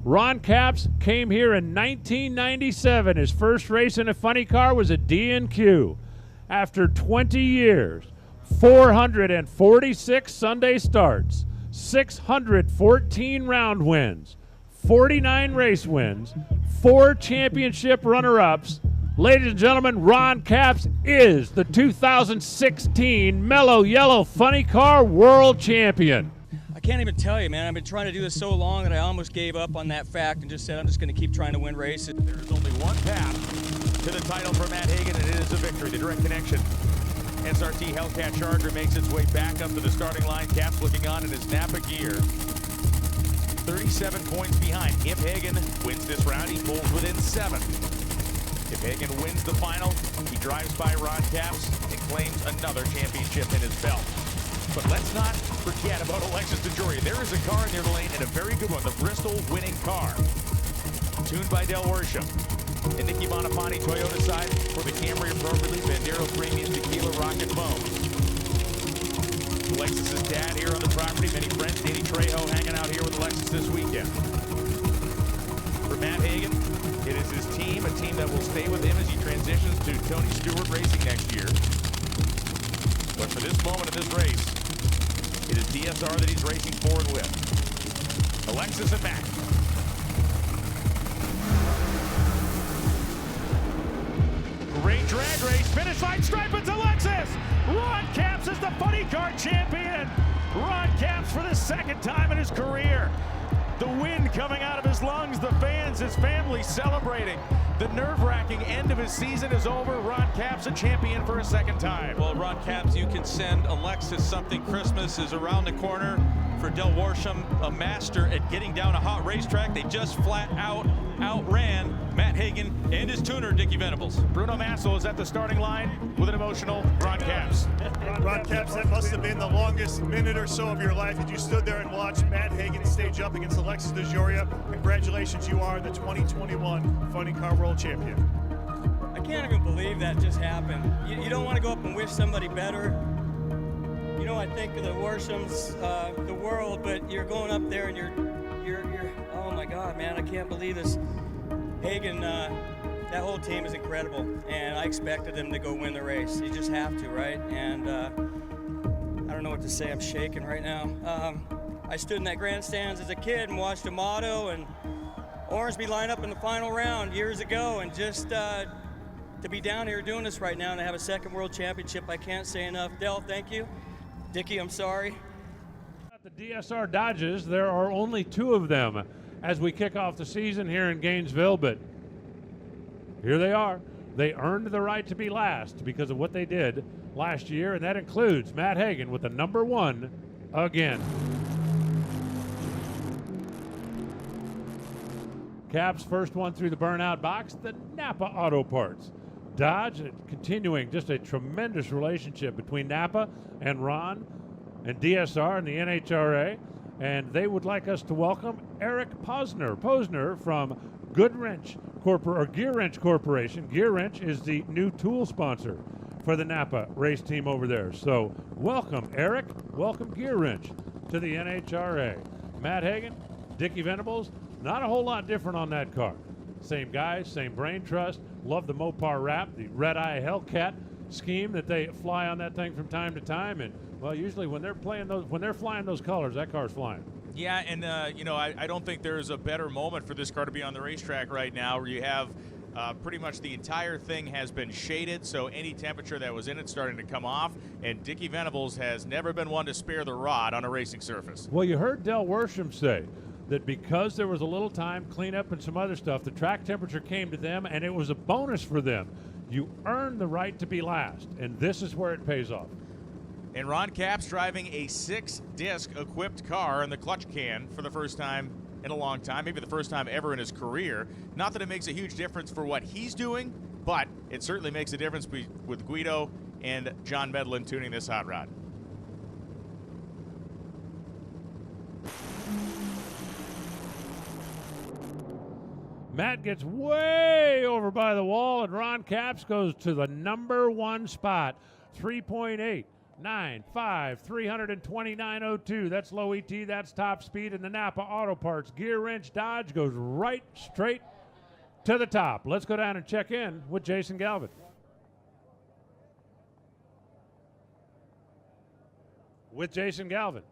Ron Capps came here in 1997. His first race in a funny car was a D&Q. After 20 years, 446 Sunday starts, 614 round wins, 49 race wins, 4 championship runner-ups. Ladies and gentlemen, Ron Capps is the 2016 Mellow Yellow Funny Car World Champion. I can't even tell you, man. I've been trying to do this so long that I almost gave up on that fact and just said I'm just going to keep trying to win races. There's only one path to the title for Matt Hagan, and it is a victory. The direct connection. SRT Hellcat Charger makes its way back up to the starting line. Capps looking on in his Napa gear. 37 points behind. If Hagan wins this round, he pulls within 7. If Hagan wins the final, he drives by Ron Capps and claims another championship in his belt. But let's not forget about Alexis DeJoria. There is a car in their lane, and a very good one, the Bristol winning car. Tuned by Del Worsham. And Nicky Bonapani, Toyota side for the Camry appropriately. Bandero Premium Tequila Rocket Foam. Alexis's dad here on the property. Many friends, Danny Trejo hanging out here with Alexis this weekend. For Matt Hagan, it is his team, a team that will stay with him as he transitions to Tony Stewart Racing next year. But for this moment in this race, it is DSR that he's racing forward with. Alexis and Matt. Great drag race, finish line stripe, it's Alexis! Ron Capps is the funny car champion! Ron Capps for the second time in his career. The wind coming out of his lungs, the fans, his family celebrating. The nerve-wracking end of his season is over. Ron Capps a champion for a second time. Well, Ron Capps, you can send Alexis something. Christmas is around the corner for Del Worsham, a master at getting down a hot racetrack. They just flat out outran Matt Hagan and his tuner, Dickie Venables. Bruno Massel is at the starting line with an emotional Ron Capps. Ron Capps, that must have been the longest minute or so of your life as you stood there and watched Matt Hagan stage up against Alexis DeJoria. Congratulations, you are the 2021 Funny Car World Champion. I can't even believe that just happened. You don't want to go up and wish somebody better. You know, I think of the Worshams, the world, but you're going up there and you're, oh my God, man, I can't believe this. Hagan, that whole team is incredible, and I expected them to go win the race. You just have to, right? And I don't know what to say. I'm shaking right now. I stood in that grandstands as a kid and watched Amato and Ormsby line up in the final round years ago, and just to be down here doing this right now and to have a second world championship, I can't say enough. Del, thank you. Dickie, I'm sorry. At the DSR Dodges, there are only 2 of them as we kick off the season here in Gainesville, but here they are. They earned the right to be last because of what they did last year, and that includes Matt Hagan with the number 1 again. Capps first one through the burnout box, the Napa Auto Parts. Dodge continuing just a tremendous relationship between Napa and Ron and DSR and the NHRA, and they would like us to welcome Eric Posner from Gear Wrench Corporation. Gear Wrench is the new tool sponsor for the Napa race team over there. So welcome, Eric. Welcome, Gear Wrench, to the NHRA. Matt Hagan, Dickie Venables, not a whole lot different on that car. Same guys, same brain trust. Love the Mopar wrap, the red eye Hellcat scheme that they fly on that thing from time to time. And well, usually when they're flying those colors, that car's flying. Yeah, and I don't think there's a better moment for this car to be on the racetrack right now, where you have pretty much the entire thing has been shaded, so any temperature that was in it starting to come off, and Dickie Venables has never been one to spare the rod on a racing surface. Well, you heard Del Worsham say that because there was a little time, cleanup and some other stuff, the track temperature came to them, and it was a bonus for them. You earn the right to be last, and this is where it pays off. And Ron Capps driving a 6-disc equipped car in the clutch can for the first time in a long time, maybe the first time ever in his career. Not that it makes a huge difference for what he's doing, but it certainly makes a difference with Guido and John Medlin tuning this hot rod. Matt gets way over by the wall, and Ron Capps goes to the number 1 spot. 3.8 9.5, 329.02. That's low ET, that's top speed, and the Napa Auto Parts gear wrench Dodge goes right straight to the top. Let's go down and check in with Jason Galvin. With Jason Galvin.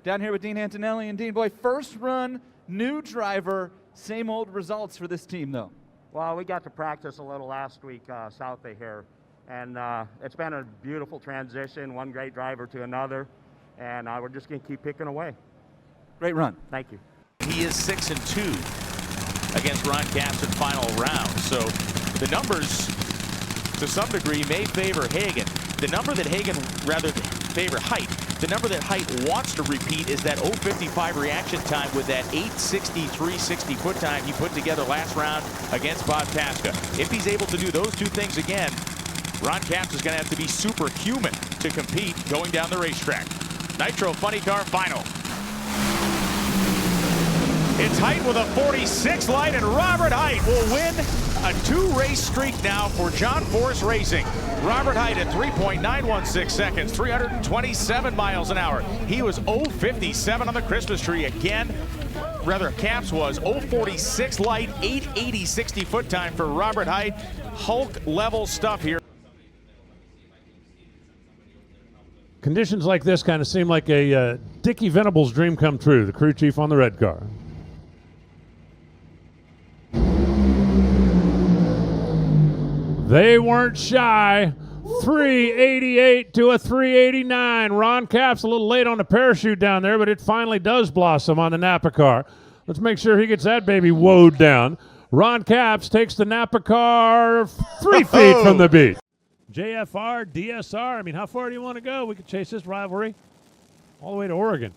Down here with Dean Antonelli, and Dean, boy, first run, new driver, same old results for this team, though. Well, we got to practice a little last week south of here, and it's been a beautiful transition, one great driver to another, and we're just going to keep picking away. Great run. Thank you. He is 6-2 against Ron Capps in final round. So the numbers, to some degree, may favor Hagen. The number that Hagen rather favor Height. The number that Height wants to repeat is that 0.55 reaction time with that 8.63 foot time he put together last round against Bob Tasca. If he's able to do those two things again, Ron Capps is going to have to be superhuman to compete going down the racetrack. Nitro Funny Car Final. It's Height with a 46 light, and Robert Height will win a 2-race streak now for John Force Racing. Robert Height at 3.916 seconds, 327 miles an hour. He was 0.57 on the Christmas tree again. Rather, Capps was 0.46 light, 8.80 60 foot time for Robert Height. Hulk level stuff here. Conditions like this kind of seem like a Dickie Venables dream come true, the crew chief on the red car. They weren't shy. 388 to a 389. Ron Capps a little late on the parachute down there, but it finally does blossom on the Napa car. Let's make sure he gets that baby woed down. Ron Capps takes the Napa car 3 feet from the beat. JFR, DSR, I mean, how far do you want to go? We could chase this rivalry all the way to Oregon.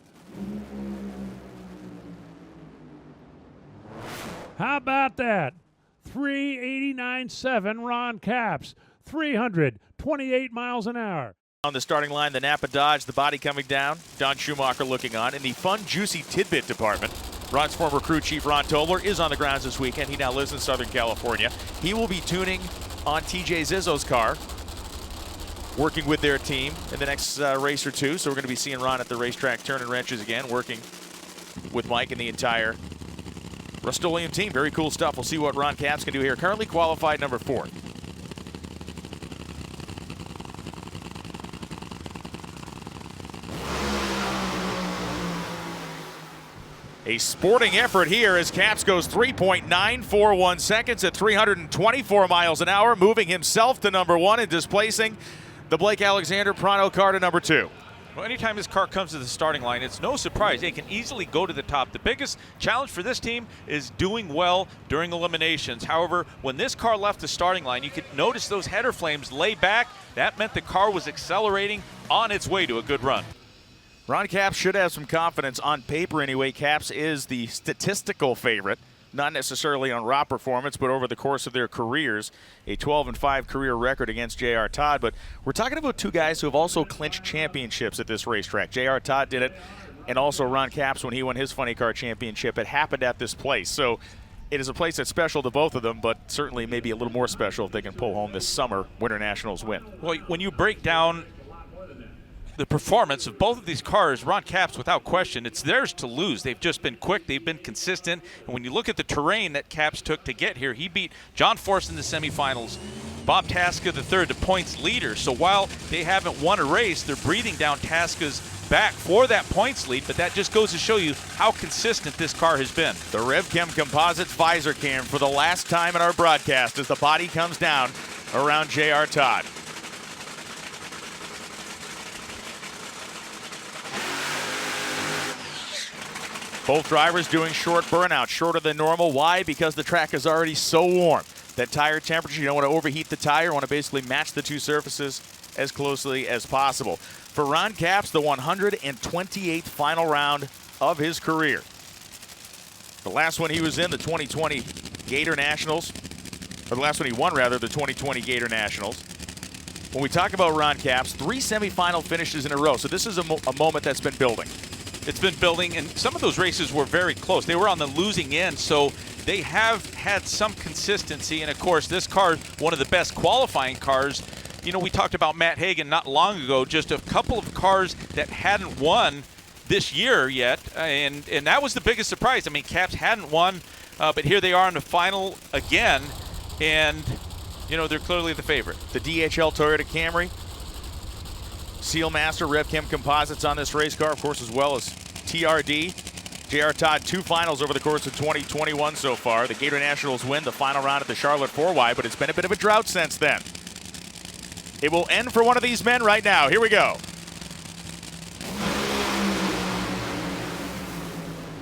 How about that? 389.7 Ron Capps, 328 miles an hour. On the starting line, the Napa Dodge, the body coming down, Don Schumacher looking on. In the fun, juicy tidbit department, Ron's former crew chief, Ron Tobler, is on the grounds this weekend. He now lives in Southern California. He will be tuning on TJ Zizzo's car, working with their team in the next race or two. So we're going to be seeing Ron at the racetrack turning wrenches again, working with Mike and the entire Rust-Oleum team. Very cool stuff. We'll see what Ron Capps can do here. Currently qualified number 4. A sporting effort here as Capps goes 3.941 seconds at 324 miles an hour, moving himself to number 1 and displacing the Blake Alexander Pronto car to number 2. Well, anytime this car comes to the starting line, it's no surprise. It can easily go to the top. The biggest challenge for this team is doing well during eliminations. However, when this car left the starting line, you could notice those header flames lay back. That meant the car was accelerating on its way to a good run. Ron Capps should have some confidence on paper anyway. Capps is the statistical favorite, not necessarily on raw performance, but over the course of their careers, a 12-5 career record against J.R. Todd. But we're talking about two guys who have also clinched championships at this racetrack. J.R. Todd did it, and also Ron Capps when he won his funny car championship. It happened at this place. So it is a place that's special to both of them, but certainly maybe a little more special if they can pull home this summer Winter Nationals win. Well, when you break down the performance of both of these cars, Ron Capps, without question, it's theirs to lose. They've just been quick. They've been consistent. And when you look at the terrain that Capps took to get here, he beat John Force in the semifinals, Bob Tasca, the third, the points leader. So while they haven't won a race, they're breathing down Tasca's back for that points lead, but that just goes to show you how consistent this car has been. The RevChem Composites visor cam for the last time in our broadcast as the body comes down around J.R. Todd. Both drivers doing short burnout, shorter than normal. Why? Because the track is already so warm. That tire temperature, you don't want to overheat the tire. You want to basically match the two surfaces as closely as possible. For Ron Capps, the 128th final round of his career. The last one he was in, the 2020 Gator Nationals, or the last one he won, rather, the 2020 Gator Nationals. When we talk about Ron Capps, 3 semifinal finishes in a row. So this is a moment that's been building. It's been building, and some of those races were very close. They were on the losing end, so they have had some consistency. And of course, this car, one of the best qualifying cars you know, we talked about Matt Hagan not long ago, just a couple of cars that hadn't won this year yet, and that was the biggest surprise. I mean, Caps hadn't won, but here they are in the final again, and, you know, they're clearly the favorite. The DHL Toyota Camry, Sealmaster RevChem Composites on this race car, of course, as well as TRD. J.R. Todd, 2 finals over the course of 2021 so far. The Gator Nationals win the final round at the Charlotte 4Y, but it's been a bit of a drought since then. It will end for one of these men right now. Here we go.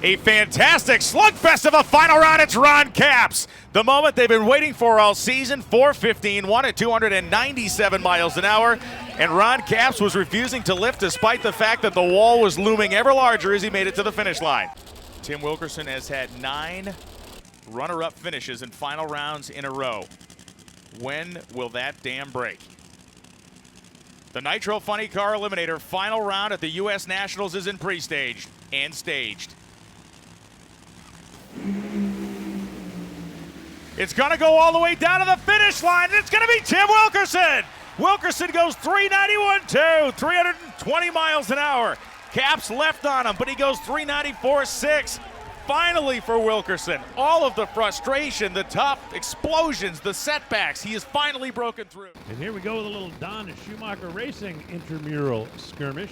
A fantastic slugfest of a final round. It's Ron Capps. The moment they've been waiting for all season. 4:15, won at 297 miles an hour. And Ron Capps was refusing to lift despite the fact that the wall was looming ever larger as he made it to the finish line. Tim Wilkerson has had 9 runner-up finishes in final rounds in a row. When will that dam break? The Nitro Funny Car Eliminator final round at the U.S. Nationals is in pre-staged and staged. It's going to go all the way down to the finish line. It's going to be Tim Wilkerson. Wilkerson goes 391.2, 320 miles an hour. Capps left on him, but he goes 394.6. Finally for Wilkerson. All of the frustration, the tough explosions, the setbacks, he has finally broken through. And here we go with a little Don Schumacher Racing intramural skirmish.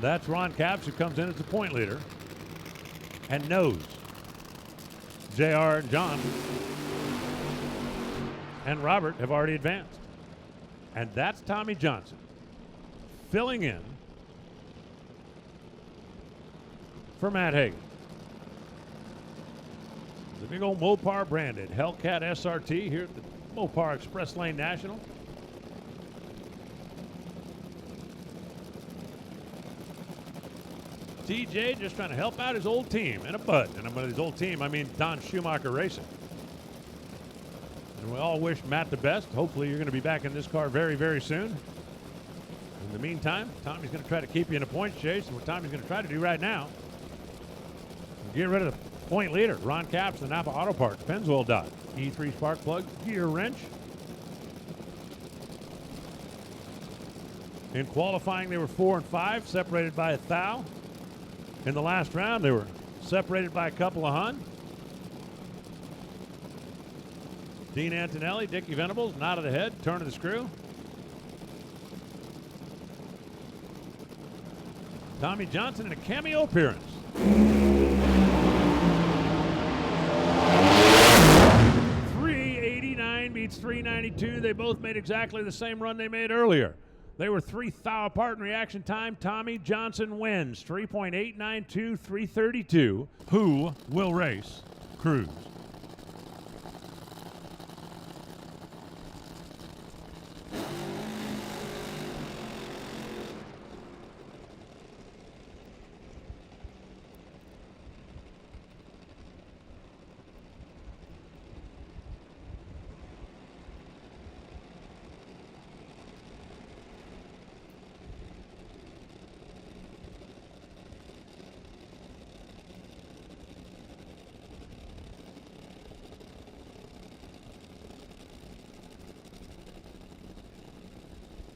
That's Ron Capps, who comes in as the point leader and knows JR and John and Robert have already advanced. And that's Tommy Johnson filling in for Matt Hagan. The big old Mopar branded Hellcat SRT here at the Mopar Express Lane National. TJ just trying to help out his old team and a bud. And by his old team, I mean Don Schumacher Racing. And we all wish Matt the best. Hopefully you're going to be back in this car very, very soon. In the meantime, Tommy's going to try to keep you in a points chase. And what Tommy's going to try to do right now is get rid of the point leader, Ron Capps, the Napa Auto Parts, Pennzoil Dodge, E3 spark plug, gear wrench. In qualifying, they were 4 and 5, separated by a thou. In the last round, they were separated by a couple of hun. Dean Antonelli, Dickie Venables, nod of the head, turn of the screw. Tommy Johnson in a cameo appearance. .389 beats .392. They both made exactly the same run they made earlier. They were 3 thou apart in reaction time. Tommy Johnson wins 3.892, 332. Who will race Cruz?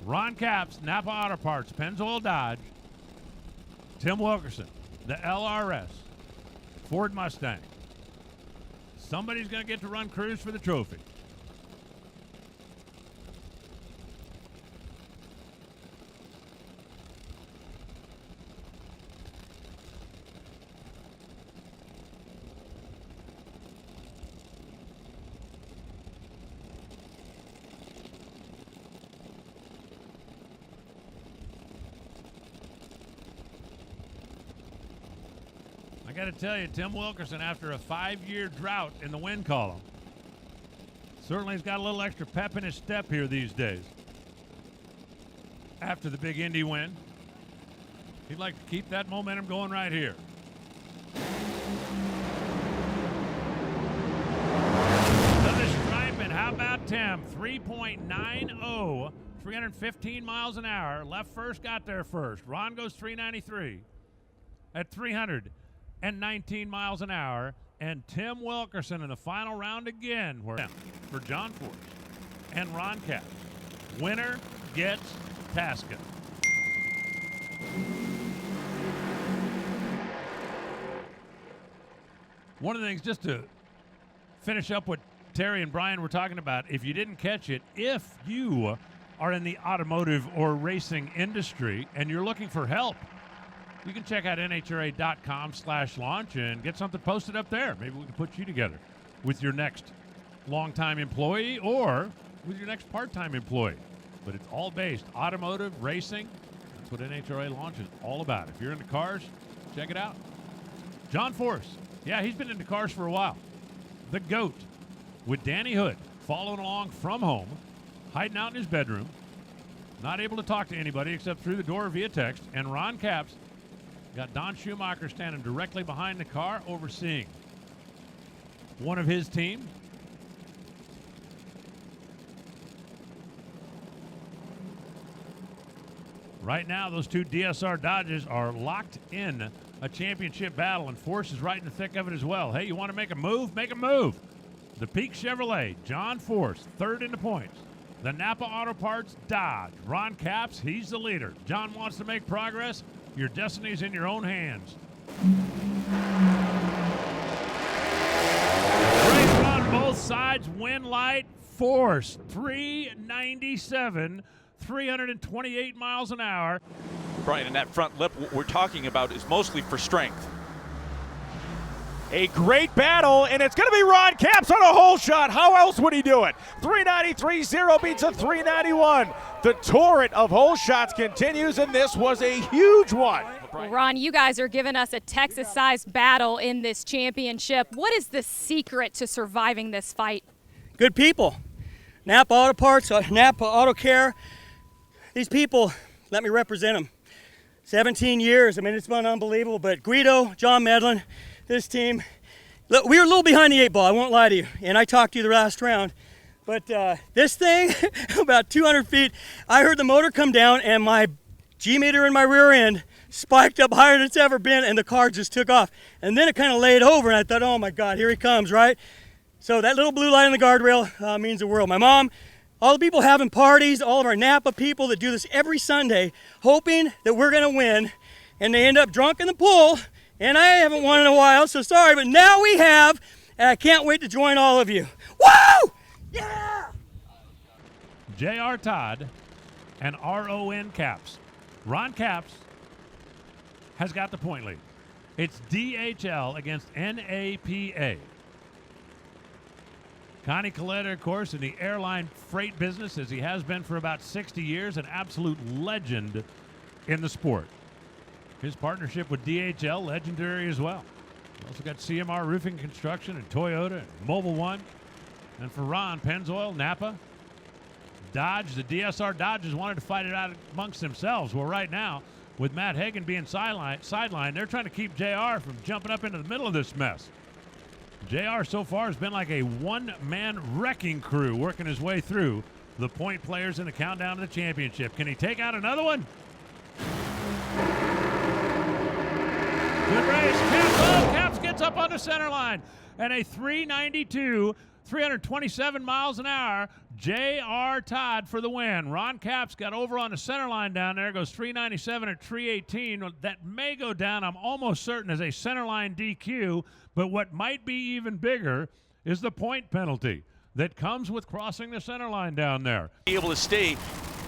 Ron Capps, Napa Auto Parts, Pennzoil Dodge. Tim Wilkerson, the LRS, Ford Mustang. Somebody's going to get to run Cruz for the trophy. I got to tell you, Tim Wilkerson, after a 5-year drought in the win column, certainly has got a little extra pep in his step here these days. After the big Indy win, he'd like to keep that momentum going right here. To the stripe, and how about Tim? 3.90, 315 miles an hour. Left first, got there first. Ron goes 393 at 300. 319 miles an hour. And Tim Wilkerson in the final round again for John Force and Ron Capps. Winner gets Tasca. One of the things, just to finish up what Terry and Brian were talking about, if you didn't catch it, if you are in the automotive or racing industry and you're looking for help, you can check out nhra.com/launch and get something posted up there. Maybe we can put you together with your next longtime employee or with your next part-time employee. But it's all based automotive, racing. That's what NHRA Launch is all about. If you're into cars, check it out. John Force. Yeah, he's been into cars for a while. The GOAT with Danny Hood following along from home, hiding out in his bedroom, not able to talk to anybody except through the door via text. And Ron Capps got Don Schumacher standing directly behind the car overseeing one of his team. Right now, those two DSR Dodges are locked in a championship battle, and Force is right in the thick of it as well. Hey, you want to make a move? Make a move. The Peak Chevrolet, John Force, third in the points. The Napa Auto Parts, Dodge. Ron Capps, he's the leader. John wants to make progress. Your destiny's in your own hands. Great run, both sides. Win light. Force, 397, 328 miles an hour. Brian, and that front lip we're talking about is mostly for strength. A great battle, and it's going to be Ron Capps on a hole shot. How else would he do it? 393.0 beats a 391. The torrent of hole shots continues, and this was a huge one. Well, Ron, you guys are giving us a Texas-sized battle in this championship. What is the secret to surviving this fight? Good people. Napa Auto Parts, Napa Auto Care. These people, let me represent them. 17 years, I mean, it's been unbelievable, but Guido, John Medlin, this team, look, we were a little behind the 8 ball, I won't lie to you, and I talked to you the last round, but this thing, about 200 feet, I heard the motor come down and my G-meter in my rear end spiked up higher than it's ever been, and the car just took off. And then it kind of laid over, and I thought, oh my God, here he comes, right? So that little blue line on the guardrail means the world. My mom, all the people having parties, all of our Napa people that do this every Sunday, hoping that we're gonna win, and they end up drunk in the pool, and I haven't won in a while, so sorry, but now we have, and I can't wait to join all of you. Woo! Yeah! J.R. Todd and R.O.N. Capps. Ron Capps has got the point lead. It's DHL against NAPA. Connie Coletta, of course, in the airline freight business, as he has been for about 60 years, an absolute legend in the sport. His partnership with DHL, legendary as well. We also got CMR Roofing Construction and Toyota and Mobile One. And for Ron, Pennzoil, Napa, Dodge, the DSR Dodges wanted to fight it out amongst themselves. Well, right now, with Matt Hagan being sidelined, they're trying to keep JR from jumping up into the middle of this mess. JR so far has been like a one-man wrecking crew working his way through the point players in the countdown to the championship. Can he take out another one? Good race. Capps gets up on the center line. And a 392, 327 miles an hour. J.R. Todd for the win. Ron Capps got over on the center line down there. Goes 397 at 318. That may go down, I'm almost certain, as a center line DQ. But what might be even bigger is the point penalty that comes with crossing the center line down there. Be able to stay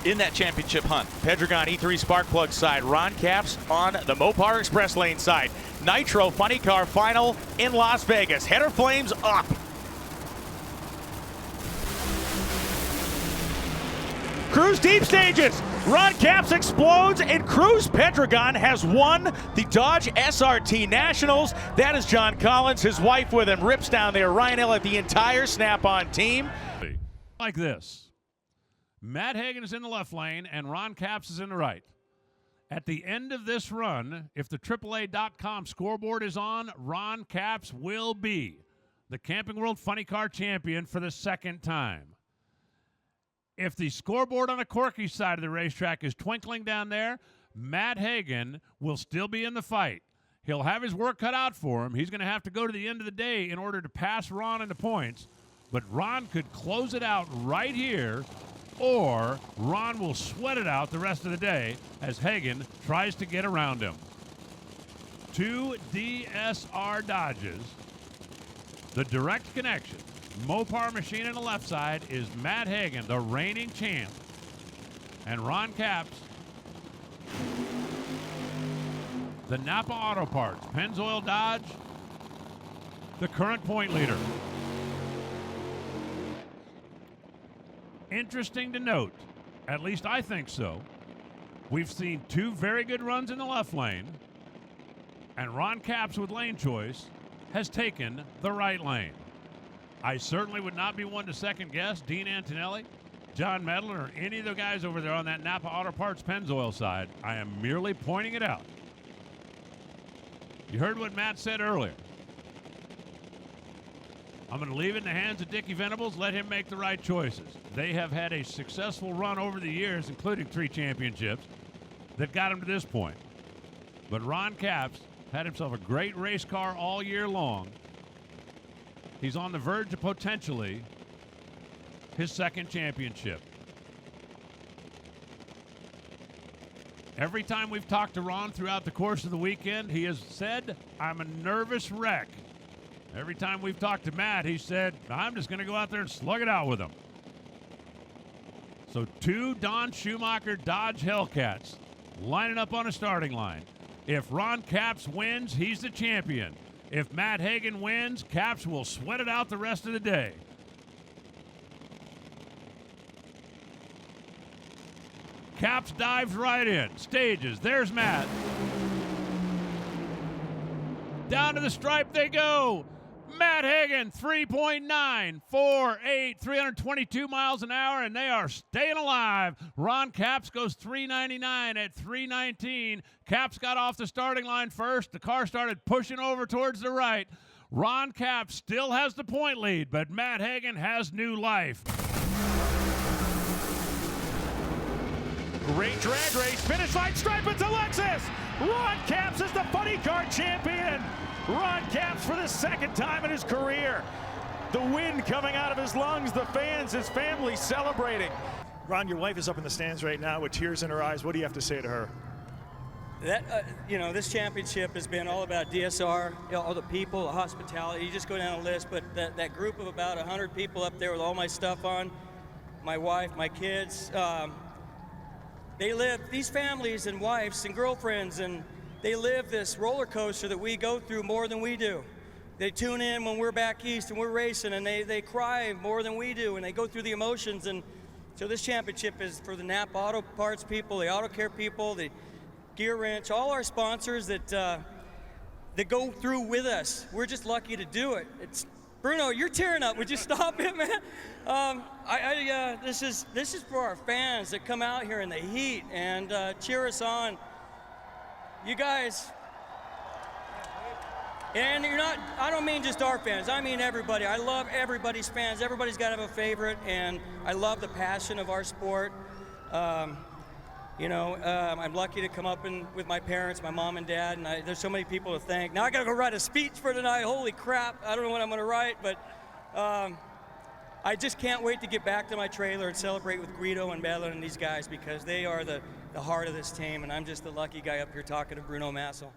in that championship hunt. Pedregon E3 spark plug side. Ron Capps on the Mopar Express lane side. Nitro Funny Car final in Las Vegas. Header flames up. Cruise deep stages. Ron Capps explodes, and Cruz Pedregon has won the Dodge SRT Nationals. That is John Collins, his wife with him, rips down there. Ryan Elliott, the entire Snap-on team. Like this. Matt Hagan is in the left lane, and Ron Capps is in the right. At the end of this run, if the AAA.com scoreboard is on, Ron Capps will be the Camping World Funny Car Champion for the second time. If the scoreboard on the Corky side of the racetrack is twinkling down there, Matt Hagan will still be in the fight. He'll have his work cut out for him. He's going to have to go to the end of the day in order to pass Ron into points. But Ron could close it out right here, or Ron will sweat it out the rest of the day as Hagan tries to get around him. 2 DSR Dodges. The direct connection. Mopar machine on the left side is Matt Hagan, the reigning champ. And Ron Capps, the Napa Auto Parts, Pennzoil Dodge, the current point leader. Interesting to note, at least I think so, we've seen 2 very good runs in the left lane, and Ron Capps with lane choice has taken the right lane. I certainly would not be one to second guess Dean Antonelli, John Medlin, or any of the guys over there on that Napa Auto Parts Pennzoil side. I am merely pointing it out. You heard what Matt said earlier. I'm going to leave it in the hands of Dickie Venables. Let him make the right choices. They have had a successful run over the years, including 3 championships, that got him to this point. But Ron Capps had himself a great race car all year long. He's on the verge of potentially his 2nd championship. Every time we've talked to Ron throughout the course of the weekend, he has said, I'm a nervous wreck. Every time we've talked to Matt, he said, I'm just going to go out there and slug it out with him. So 2 Don Schumacher Dodge Hellcats lining up on a starting line. If Ron Capps wins, he's the champion. If Matt Hagan wins, Capps will sweat it out the rest of the day. Capps dives right in. Stages. There's Matt. Down to the stripe they go. Matt Hagan, 3.948, 322 miles an hour, and they are staying alive. Ron Capps goes 399 at 319. Capps got off the starting line first. The car started pushing over towards the right. Ron Capps still has the point lead, but Matt Hagan has new life. Great drag race, finish line stripe, it's Alexis! Ron Capps is the funny car champion! Ron Capps for the 2nd time in his career. The wind coming out of his lungs, the fans, his family celebrating. Ron, your wife is up in the stands right now with tears in her eyes. What do you have to say to her? This championship has been all about DSR, all the people, the hospitality. You just go down a list, but that group of about 100 people up there with all my stuff on, my wife, my kids, they live, these families and wives and girlfriends, and they live this roller coaster that we go through more than we do. They tune in when we're back east and we're racing, and they cry more than we do, and they go through the emotions. And so this championship is for the Napa Auto Parts people, the Auto Care people, the Gear Wrench, all our sponsors that go through with us. We're just lucky to do it. Bruno, you're tearing up. Would you stop it, man? This is for our fans that come out here in the heat and cheer us on. You guys, and you're not, I don't mean just our fans, I mean everybody. I love everybody's fans. Everybody's got to have a favorite, and I love the passion of our sport. I'm lucky to come up with my parents, my mom and dad, and there's so many people to thank. Now I got to go write a speech for tonight. Holy crap, I don't know what I'm going to write, but I just can't wait to get back to my trailer and celebrate with Guido and Madeline and these guys, because they are the heart of this team, and I'm just the lucky guy up here talking to Bruno Massel.